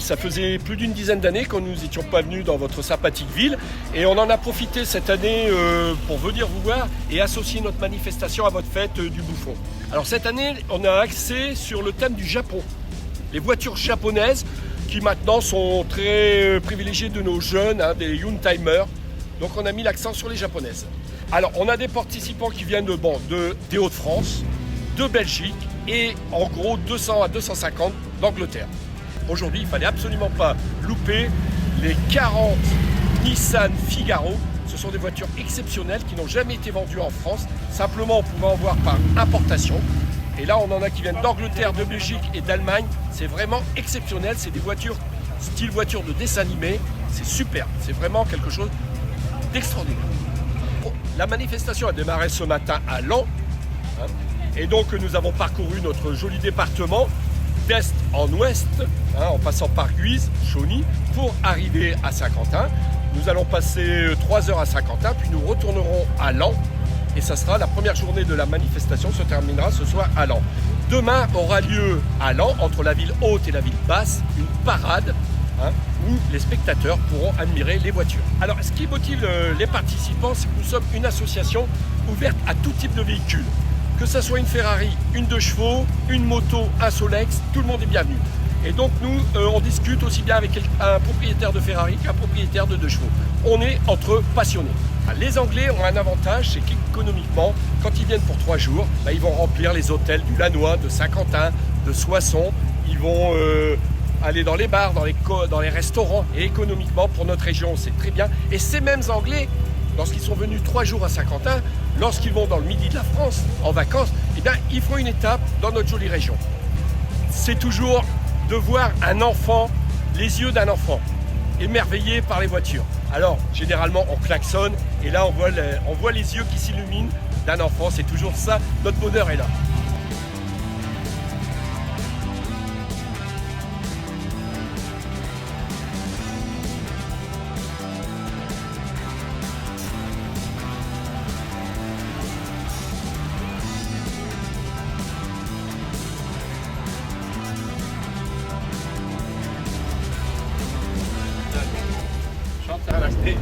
ça faisait plus d'une dizaine d'années qu'on nous étions pas venus dans votre sympathique ville et on en a profité cette année pour venir vous voir et associer notre manifestation à votre fête du Bouffon. Alors cette année, on a axé sur le thème du Japon. Les voitures japonaises qui maintenant sont très privilégiées de nos jeunes, des young-timers. Donc on a mis l'accent sur les japonaises. Alors on a des participants qui viennent des Hauts-de-France, de Belgique et en gros 200 à 250 d'Angleterre. Aujourd'hui, il ne fallait absolument pas louper les 40 Nissan Figaro. Ce sont des voitures exceptionnelles qui n'ont jamais été vendues en France. Simplement, on pouvait en voir par importation. Et là, on en a qui viennent d'Angleterre, de Belgique et d'Allemagne. C'est vraiment exceptionnel. C'est des voitures, style voiture de dessin animé. C'est super. C'est vraiment quelque chose d'extraordinaire. La manifestation a démarré ce matin à Laon. Et donc, nous avons parcouru notre joli département d'est en ouest, en passant par Guise, Chauny, pour arriver à Saint-Quentin. Nous allons passer 3 heures à Saint-Quentin, puis nous retournerons à Laon. Et ça sera la première journée de la manifestation, se terminera ce soir à Laon. Demain aura lieu à Laon, entre la ville haute et la ville basse, une parade où les spectateurs pourront admirer les voitures. Alors, ce qui motive les participants, c'est que nous sommes une association ouverte à tout type de véhicules. Que ce soit une Ferrari, une 2 chevaux, une moto, un Solex, tout le monde est bienvenu. Et donc nous, on discute aussi bien avec un propriétaire de Ferrari qu'un propriétaire de 2 chevaux. On est entre passionnés. Les Anglais ont un avantage, c'est qu'économiquement, quand ils viennent pour 3 jours, ils vont remplir les hôtels du Lannoy, de Saint-Quentin, de Soissons. Ils vont aller dans les bars, dans les restaurants. Et économiquement, pour notre région, c'est très bien. Et ces mêmes Anglais, lorsqu'ils sont venus 3 jours à Saint-Quentin, lorsqu'ils vont dans le midi de la France, en vacances, ils feront une étape dans notre jolie région. C'est toujours de voir un enfant, les yeux d'un enfant, émerveillé par les voitures. Alors, généralement, on klaxonne, et là, on voit les yeux qui s'illuminent d'un enfant. C'est toujours ça, notre bonheur est là. Fantastic.